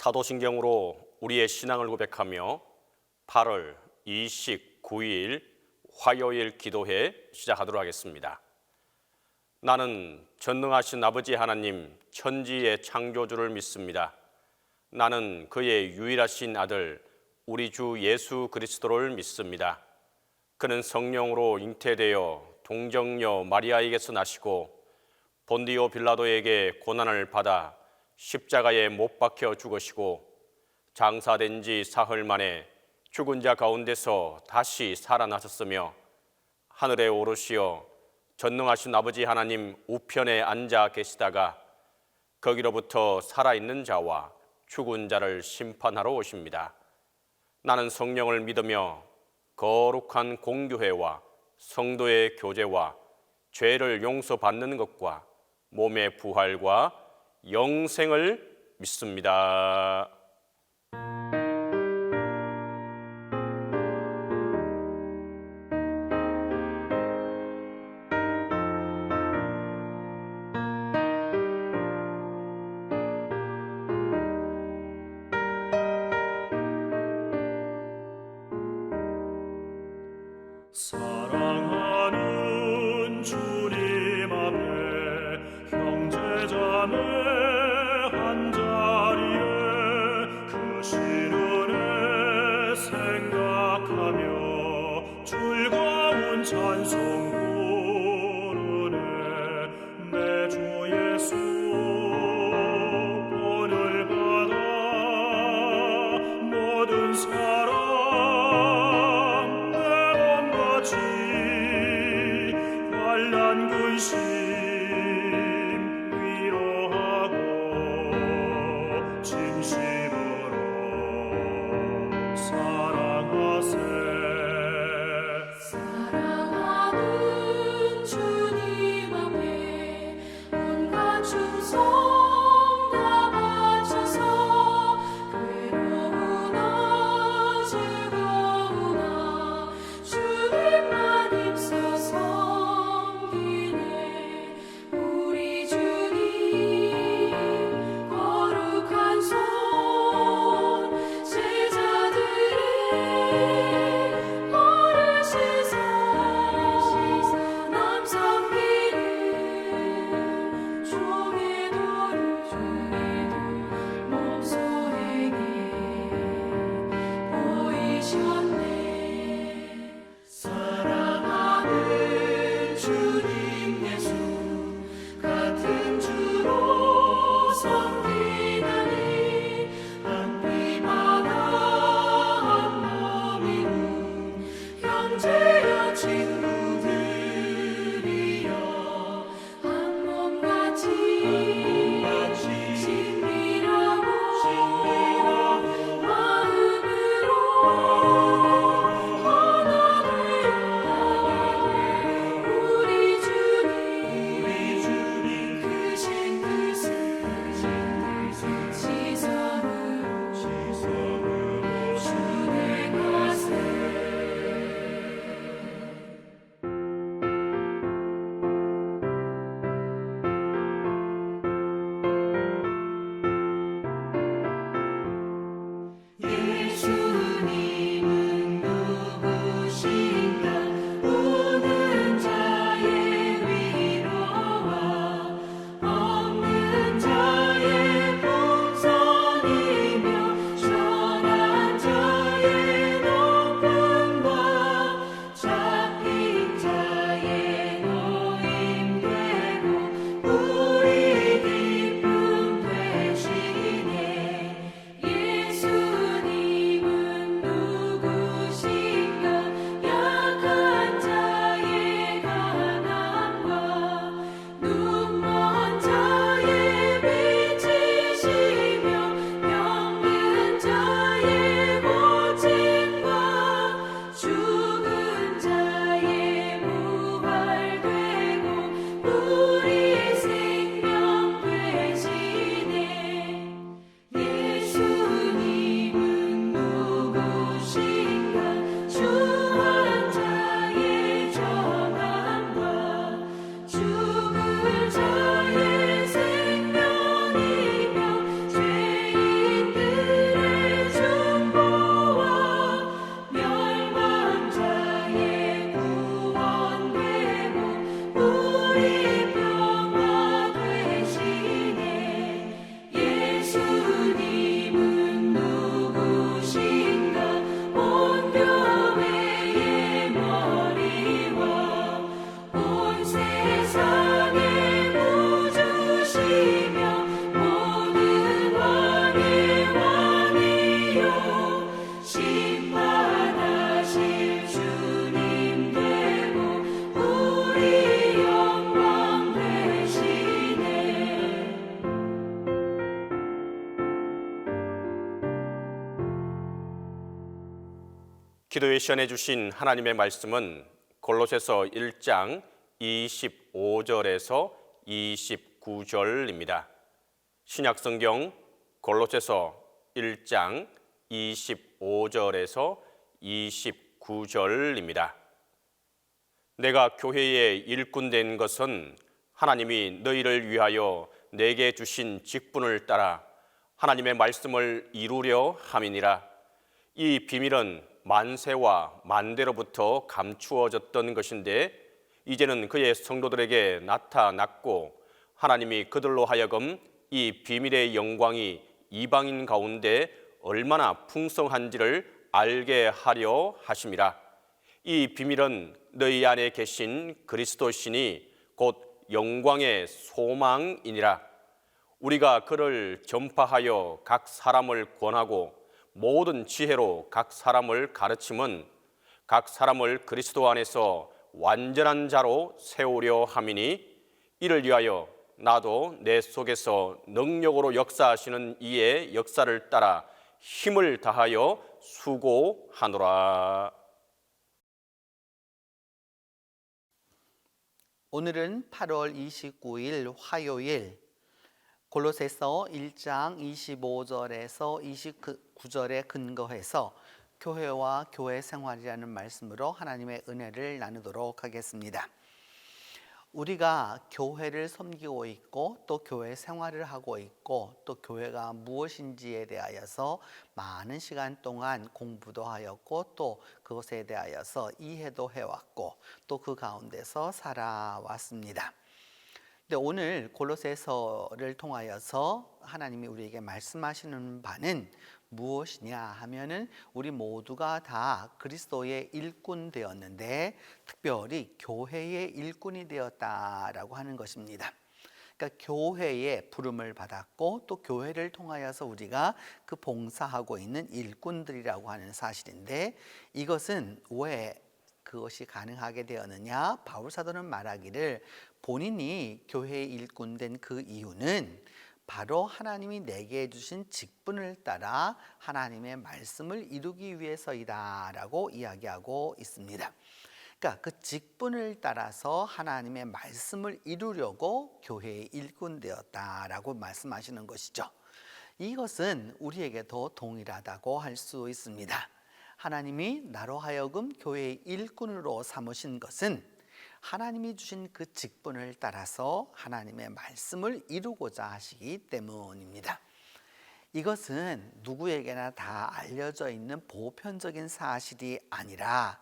사도신경으로 우리의 신앙을 고백하며 8월 29일 화요일 기도회 시작하도록 하겠습니다. 나는 전능하신 아버지 하나님 천지의 창조주를 믿습니다. 나는 그의 유일하신 아들 우리 주 예수 그리스도를 믿습니다. 그는 성령으로 잉태되어 동정녀 마리아에게서 나시고 본디오 빌라도에게 고난을 받아 십자가에 못 박혀 죽으시고 장사된 지 사흘 만에 죽은 자 가운데서 다시 살아나셨으며 하늘에 오르시어 전능하신 아버지 하나님 우편에 앉아 계시다가 거기로부터 살아있는 자와 죽은 자를 심판하러 오십니다. 나는 성령을 믿으며 거룩한 공교회와 성도의 교제와 죄를 용서받는 것과 몸의 부활과 영생을 믿습니다. 사랑하는 주님 앞에 형제자매 한자리에 그 시련에 생각하며 즐거운 찬송 부르네. 내 주 예수 본을 받아 모든 사랑 환난 근심 위로하고 진심으로 사랑하세. 사랑하는 주님 앞에 온갖 충성 다 바쳐서 괴로우나 즐거우나 주님만 입서 섬기네. 우리 평화 되시네. 예수님은 누구신가? 온 교회의 머리와 온 세상의 구주시며 모든 왕의 왕이요 심판하실 주님 되고 우리 영광 되시네. 기도에 시연해 주신 하나님의 말씀은 골로새서 1장 25절에서 29절입니다. 신약성경 골로새서 1장 25절에서 29절입니다. 내가 교회의 일꾼 된 것은 하나님이 너희를 위하여 내게 주신 직분을 따라 하나님의 말씀을 이루려 함이니라. 이 비밀은 만세와 만대로부터 감추어졌던 것인데 이제는 그의 성도들에게 나타났고 하나님이 그들로 하여금 이 비밀의 영광이 이방인 가운데 얼마나 풍성한지를 알게 하려 하심이라. 이 비밀은 너희 안에 계신 그리스도시니 곧 영광의 소망이니라. 우리가 그를 전파하여 각 사람을 권하고 모든 지혜로 각 사람을 가르침은 각 사람을 그리스도 안에서 완전한 자로 세우려 함이니 이를 위하여 나도 내 속에서 능력으로 역사하시는 이의 역사를 따라 힘을 다하여 수고하노라. 오늘은 8월 29일 화요일 골로새서 1장 25절에서 29절에 근거해서 교회와 교회 생활이라는 말씀으로 하나님의 은혜를 나누도록 하겠습니다. 우리가 교회를 섬기고 있고 또 교회 생활을 하고 있고 또 교회가 무엇인지에 대하여서 많은 시간 동안 공부도 하였고 또 그것에 대하여서 이해도 해왔고 또 그 가운데서 살아왔습니다. 근데 오늘 골로새서를 통하여서 하나님이 우리에게 말씀하시는 바는 무엇이냐 하면은 우리 모두가 다 그리스도의 일꾼 되었는데 특별히 교회의 일꾼이 되었다라고 하는 것입니다. 그러니까 교회의 부름을 받았고 또 교회를 통하여서 우리가 그 봉사하고 있는 일꾼들이라고 하는 사실인데 이것은 왜 그것이 가능하게 되었느냐? 바울 사도는 말하기를 본인이 교회의 일꾼 된 그 이유는 바로 하나님이 내게 주신 직분을 따라 하나님의 말씀을 이루기 위해서이다 라고 이야기하고 있습니다. 그러니까 그 직분을 따라서 하나님의 말씀을 이루려고 교회의 일꾼 되었다라고 말씀하시는 것이죠. 이것은 우리에게도 동일하다고 할 수 있습니다. 하나님이 나로 하여금 교회의 일꾼으로 삼으신 것은 하나님이 주신 그 직분을 따라서 하나님의 말씀을 이루고자 하시기 때문입니다. 이것은 누구에게나 다 알려져 있는 보편적인 사실이 아니라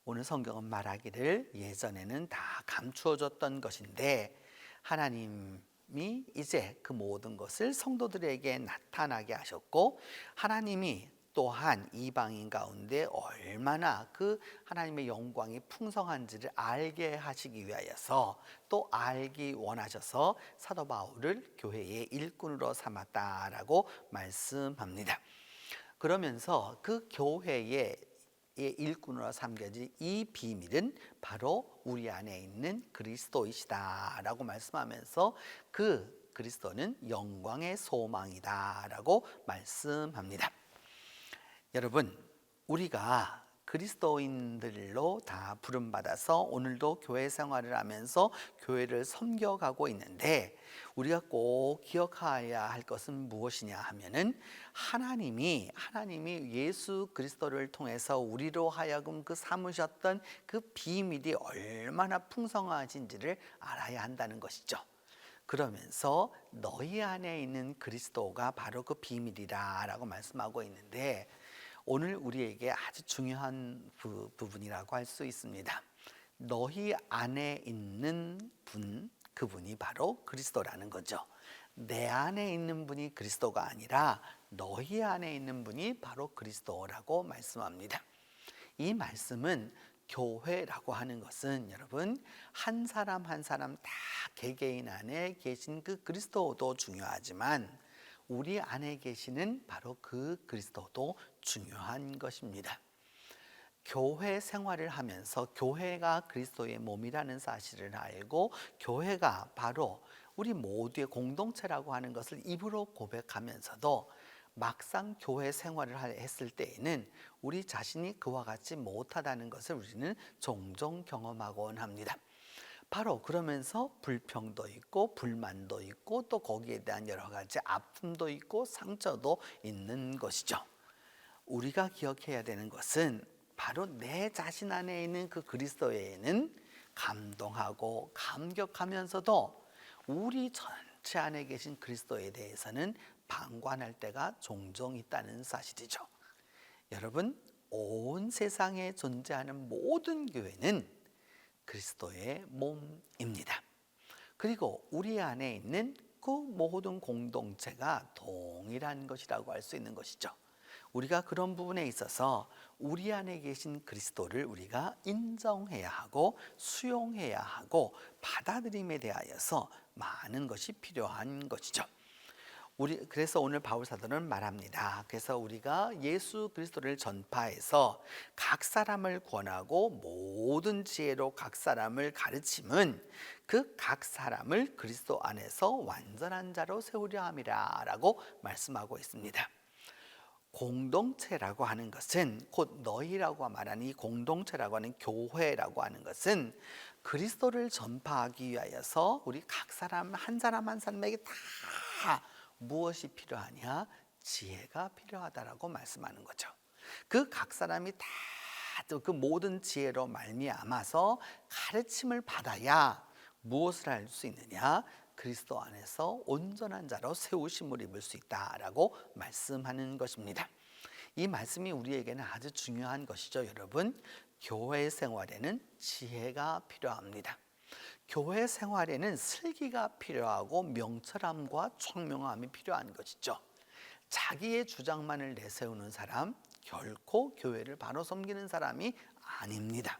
오늘 성경은 말하기를 예전에는 다 감추어졌던 것인데 하나님이 이제 그 모든 것을 성도들에게 나타나게 하셨고 하나님이 또한 이방인 가운데 얼마나 그 하나님의 영광이 풍성한지를 알게 하시기 위하여서 또 알기 원하셔서 사도 바울을 교회의 일꾼으로 삼았다라고 말씀합니다. 그러면서 그 교회의 일꾼으로 삼겨진 이 비밀은 바로 우리 안에 있는 그리스도이시다라고 말씀하면서 그 그리스도는 영광의 소망이다라고 말씀합니다. 여러분, 우리가 그리스도인들로 다 부름받아서 오늘도 교회 생활을 하면서 교회를 섬겨가고 있는데 우리가 꼭 기억해야 할 것은 무엇이냐 하면은 하나님이 예수 그리스도를 통해서 우리로 하여금 그 삼으셨던 그 비밀이 얼마나 풍성하신지를 알아야 한다는 것이죠. 그러면서 너희 안에 있는 그리스도가 바로 그 비밀이라고 말씀하고 있는데 오늘 우리에게 아주 중요한 부분이라고 할 수 있습니다. 너희 안에 있는 분, 그분이 바로 그리스도라는 거죠. 내 안에 있는 분이 그리스도가 아니라 너희 안에 있는 분이 바로 그리스도라고 말씀합니다. 이 말씀은 교회라고 하는 것은 여러분 한 사람 한 사람 다 개개인 안에 계신 그 그리스도도 중요하지만 우리 안에 계시는 바로 그 그리스도도 중요한 것입니다. 교회 생활을 하면서 교회가 그리스도의 몸이라는 사실을 알고 교회가 바로 우리 모두의 공동체라고 하는 것을 입으로 고백하면서도 막상 교회 생활을 했을 때에는 우리 자신이 그와 같지 못하다는 것을 우리는 종종 경험하곤 합니다. 바로 그러면서 불평도 있고 불만도 있고 또 거기에 대한 여러 가지 아픔도 있고 상처도 있는 것이죠. 우리가 기억해야 되는 것은 바로 내 자신 안에 있는 그 그리스도에는 감동하고 감격하면서도 우리 전체 안에 계신 그리스도에 대해서는 방관할 때가 종종 있다는 사실이죠. 여러분, 온 세상에 존재하는 모든 교회는 그리스도의 몸입니다. 그리고 우리 안에 있는 그 모든 공동체가 동일한 것이라고 할 수 있는 것이죠. 우리가 그런 부분에 있어서 우리 안에 계신 그리스도를 우리가 인정해야 하고 수용해야 하고 받아들임에 대하여서 많은 것이 필요한 것이죠. 그래서 오늘 바울 사도는 말합니다. 그래서 우리가 예수 그리스도를 전파해서 각 사람을 권하고 모든 지혜로 각 사람을 가르침은 그 각 사람을 그리스도 안에서 완전한 자로 세우려 함이라라고 말씀하고 있습니다. 공동체라고 하는 것은 곧 너희라고 말하는 이 공동체라고 하는 교회라고 하는 것은 그리스도를 전파하기 위하여서 우리 각 사람 한 사람에게 다 무엇이 필요하냐? 지혜가 필요하다라고 말씀하는 거죠. 그 각 사람이 다 그 모든 지혜로 말미암아서 가르침을 받아야 무엇을 할 수 있느냐? 그리스도 안에서 온전한 자로 세우심을 입을 수 있다라고 말씀하는 것입니다. 이 말씀이 우리에게는 아주 중요한 것이죠. 여러분, 교회 생활에는 지혜가 필요합니다. 교회 생활에는 슬기가 필요하고 명철함과 총명함이 필요한 것이죠. 자기의 주장만을 내세우는 사람, 결코 교회를 바로 섬기는 사람이 아닙니다.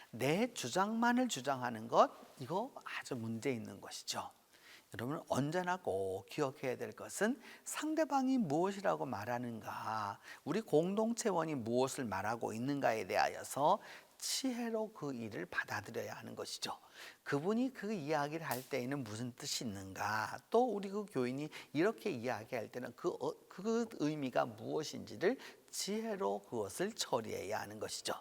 내 주장만을 주장하는 것, 이거 아주 문제 있는 것이죠. 여러분, 언제나 꼭 기억해야 될 것은 상대방이 무엇이라고 말하는가, 우리 공동체원이 무엇을 말하고 있는가에 대하여서 지혜로 그 일을 받아들여야 하는 것이죠. 그분이 그 이야기를 할 때에는 무슨 뜻이 있는가, 또 우리 그 교인이 이렇게 이야기할 때는 그 의미가 무엇인지를 지혜로 그것을 처리해야 하는 것이죠.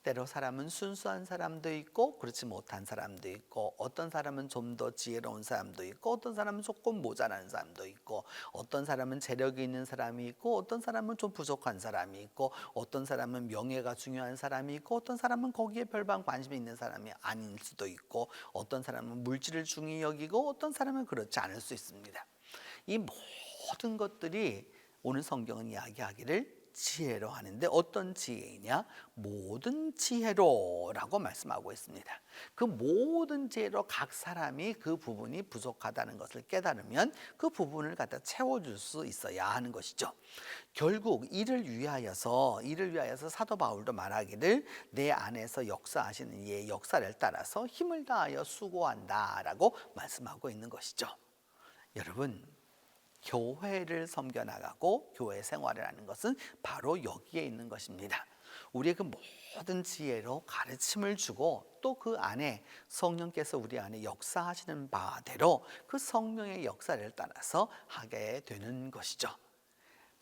때로 사람은 순수한 사람도 있고 그렇지 못한 사람도 있고, 어떤 사람은 좀 더 지혜로운 사람도 있고 어떤 사람은 조금 모자란 사람도 있고, 어떤 사람은 재력이 있는 사람이 있고 어떤 사람은 좀 부족한 사람이 있고, 어떤 사람은 명예가 중요한 사람이 있고 어떤 사람은 거기에 별반 관심이 있는 사람이 아닐 수도 있고, 어떤 사람은 물질을 중히 여기고 어떤 사람은 그렇지 않을 수 있습니다. 이 모든 것들이 오늘 성경은 이야기하기를 지혜로 하는데, 어떤 지혜이냐? 모든 지혜로라고 말씀하고 있습니다. 그 모든 지혜로 각 사람이 그 부분이 부족하다는 것을 깨달으면 그 부분을 갖다 채워줄 수 있어야 하는 것이죠. 결국 이를 위하여서 사도 바울도 말하기를 내 안에서 역사하시는 이의 역사를 따라서 힘을 다하여 수고한다라고 말씀하고 있는 것이죠. 여러분, 교회를 섬겨나가고 교회 생활을 하는 것은 바로 여기에 있는 것입니다. 우리의 그 모든 지혜로 가르침을 주고 또 그 안에 성령께서 우리 안에 역사하시는 바대로 그 성령의 역사를 따라서 하게 되는 것이죠.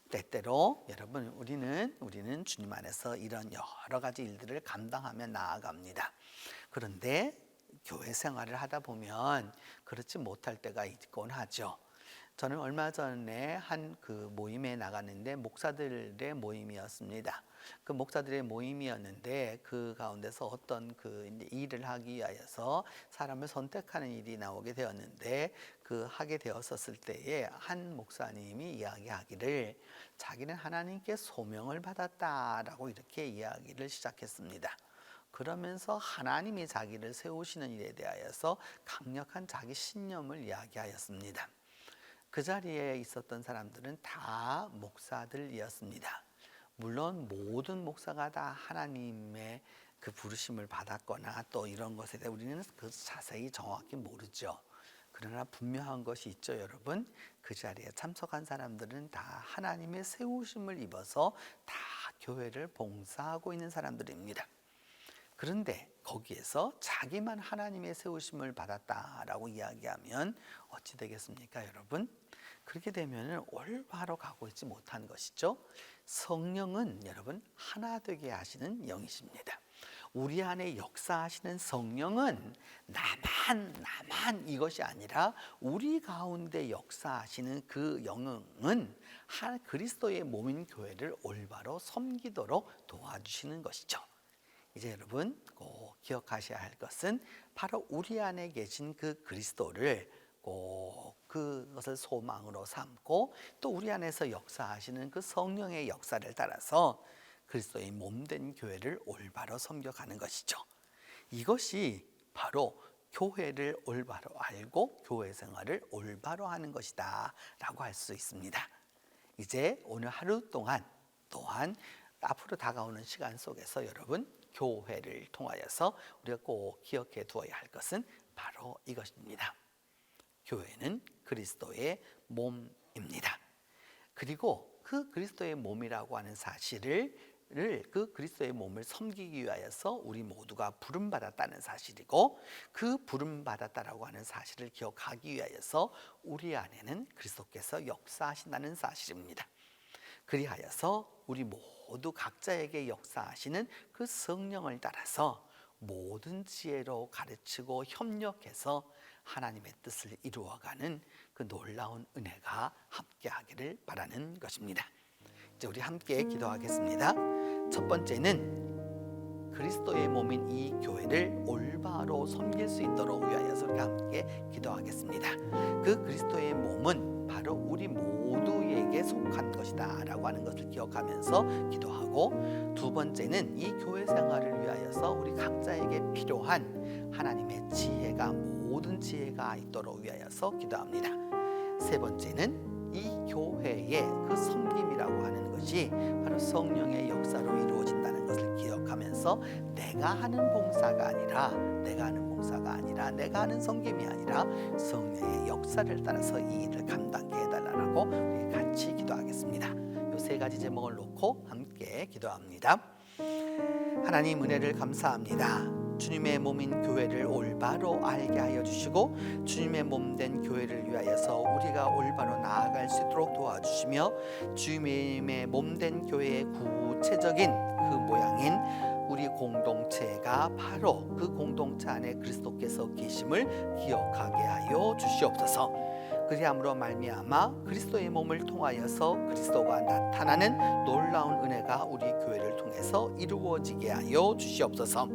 때때로 여러분, 우리는 주님 안에서 이런 여러 가지 일들을 감당하며 나아갑니다. 그런데 교회 생활을 하다 보면 그렇지 못할 때가 있곤 하죠. 저는 얼마 전에 한 그 모임에 나갔는데 목사들의 모임이었습니다. 그 목사들의 모임이었는데 그 가운데서 어떤 그 이제 일을 하기 위하여서 사람을 선택하는 일이 나오게 되었는데, 그 하게 되었었을 때에 한 목사님이 이야기하기를 자기는 하나님께 소명을 받았다라고 이렇게 이야기를 시작했습니다. 그러면서 하나님이 자기를 세우시는 일에 대하여서 강력한 자기 신념을 이야기하였습니다. 그 자리에 있었던 사람들은 다 목사들이었습니다. 물론 모든 목사가 다 하나님의 그 부르심을 받았거나 또 이런 것에 대해 우리는 그 자세히 정확히 모르죠. 그러나 분명한 것이 있죠, 여러분. 그 자리에 참석한 사람들은 다 하나님의 세우심을 입어서 다 교회를 봉사하고 있는 사람들입니다. 그런데 거기에서 자기만 하나님의 세우심을 받았다라고 이야기하면 어찌 되겠습니까, 여러분? 그렇게 되면 올바로 가고 있지 못한 것이죠. 성령은 여러분 하나 되게 하시는 영이십니다. 우리 안에 역사하시는 성령은 나만 이것이 아니라 우리 가운데 역사하시는 그 영은 그리스도의 몸인 교회를 올바로 섬기도록 도와주시는 것이죠. 이제 여러분 꼭 기억하셔야 할 것은 바로 우리 안에 계신 그 그리스도를 꼭 그것을 소망으로 삼고 또 우리 안에서 역사하시는 그 성령의 역사를 따라서 그리스도의 몸된 교회를 올바로 섬겨가는 것이죠. 이것이 바로 교회를 올바로 알고 교회 생활을 올바로 하는 것이다 라고 할 수 있습니다. 이제 오늘 하루 동안 또한 앞으로 다가오는 시간 속에서 여러분 교회를 통하여서 우리가 꼭 기억해 두어야 할 것은 바로 이것입니다. 교회는 그리스도의 몸입니다. 그리고 그 그리스도의 몸이라고 하는 사실을 그 그리스도의 몸을 섬기기 위하여서 우리 모두가 부름받았다는 사실이고 그 부름받았다라고 하는 사실을 기억하기 위하여서 우리 안에는 그리스도께서 역사하신다는 사실입니다. 그리하여서 우리 모두 각자에게 역사하시는 그 성령을 따라서 모든 지혜로 가르치고 협력해서 하나님의 뜻을 이루어가는 그 놀라운 은혜가 함께하기를 바라는 것입니다. 이제 우리 함께 기도하겠습니다. 첫 번째는 그리스도의 몸인 이 교회를 올바로 섬길 수 있도록 위하여서 우리가 함께 기도하겠습니다. 그 그리스도의 몸은 바로 우리 모두에게 속한 것이다 라고 하는 것을 기억하면서 기도하고, 두 번째는 이 교회 생활을 위하여서 우리 각자에게 필요한 하나님의 지혜가 모든 지혜가 있도록 위하여서 기도합니다. 세 번째는 이 교회의 그 섬김이라고 하는 것이 바로 성령의 역사로 이루어진다는 것을 기억하면서 내가 하는 봉사가 아니라 내가 하는 섬김이 아니라 성령의 역사를 따라서 이 일을 감당하게 해달라고 우리 같이 기도하겠습니다. 이 세 가지 제목을 놓고 함께 기도합니다. 하나님 은혜를 감사합니다. 주님의 몸인 교회를 올바로 알게 하여 주시고 주님의 몸된 교회를 위하여서 우리가 올바로 나아갈 수 있도록 도와주시며 주님의 몸된 교회의 구체적인 그 모양인 우리 공동체가 바로 그 공동체 안에 그리스도께서 계심을 기억하게 하여 주시옵소서. 그리함으로 말미암아 그리스도의 몸을 통하여서 그리스도가 나타나는 놀라운 은혜가 우리 교회를 통해서 이루어지게 하여 주시옵소서.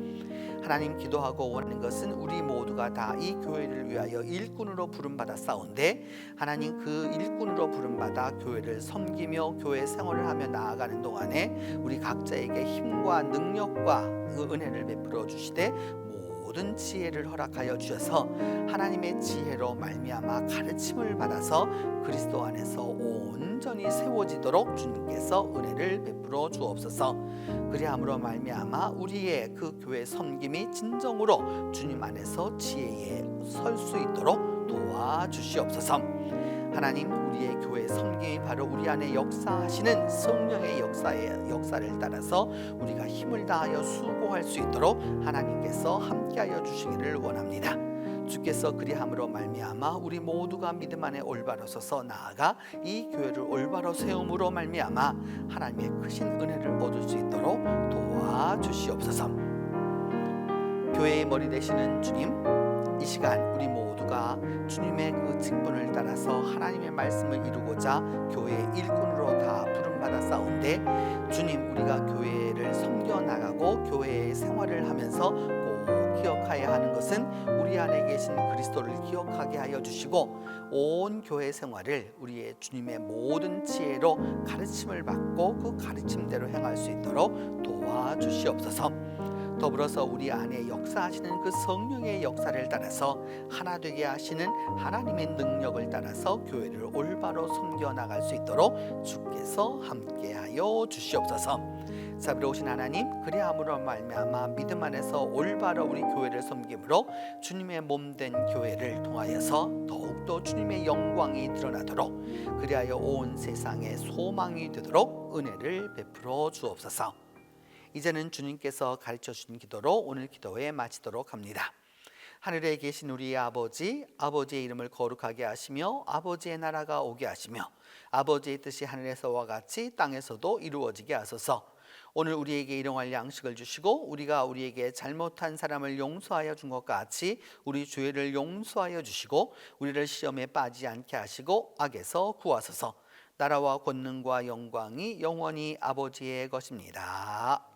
하나님, 기도하고 원하는 것은 우리 모두가 다 이 교회를 위하여 일꾼으로 부름받아 싸운데 하나님, 그 일꾼으로 부름받아 교회를 섬기며 교회 생활을 하며 나아가는 동안에 우리 각자에게 힘과 능력과 그 은혜를 베풀어 주시되 모든 지혜를 허락하여 주셔서 하나님의 지혜로 말미암아 가르침을 받아서 그리스도 안에서 온전히 세워지도록 주님께서 은혜를 베풀어 주옵소서. 그리함으로 말미암아 우리의 그 교회 섬김이 진정으로 주님 안에서 지혜에 설 수 있도록 도와주시옵소서. 하나님, 우리의 교회 섬김이 바로 우리 안에 역사하시는 성령의 역사를 따라서 우리가 힘을 다하여 수고할 수 있도록 하나님께서 함께하여 주시기를 원합니다. 주께서 그리함으로 말미암아 우리 모두가 믿음 안에 올바로 서서 나아가 이 교회를 올바로 세움으로 말미암아 하나님의 크신 은혜를 얻을 수 있도록 도와주시옵소서. 교회의 머리 되시는 주님, 이 시간 우리 모두가 주님의 그 직분을 따라서 하나님의 말씀을 이루고자 교회의 일꾼으로 다 부름받아 싸운데 주님, 우리가 교회를 섬겨 나가고 교회의 생활을 하면서 꼭 기억해야 하는 것은 우리 안에 계신 그리스도를 기억하게 하여 주시고 온 교회 생활을 우리의 주님의 모든 지혜로 가르침을 받고 그 가르침대로 행할 수 있도록 도와주시옵소서. 더불어서 우리 안에 역사하시는 그 성령의 역사를 따라서 하나 되게 하시는 하나님의 능력을 따라서 교회를 올바로 섬겨 나갈 수 있도록 주께서 함께하여 주시옵소서. 자비로우신 하나님, 그리함으로 말미암아 믿음 안에서 올바로 우리 교회를 섬김으로 주님의 몸된 교회를 통하여서 더욱더 주님의 영광이 드러나도록, 그리하여 온 세상에 소망이 되도록 은혜를 베풀어 주옵소서. 이제는 주님께서 가르쳐 주신 기도로 오늘 기도회 마치도록 합니다. 하늘에 계신 우리 아버지, 아버지의 이름을 거룩하게 하시며 아버지의 나라가 오게 하시며 아버지의 뜻이 하늘에서와 같이 땅에서도 이루어지게 하소서. 오늘 우리에게 일용할 양식을 주시고 우리가 우리에게 잘못한 사람을 용서하여 준 것 같이 우리 죄를 용서하여 주시고 우리를 시험에 빠지지 않게 하시고 악에서 구하소서. 나라와 권능과 영광이 영원히 아버지의 것입니다.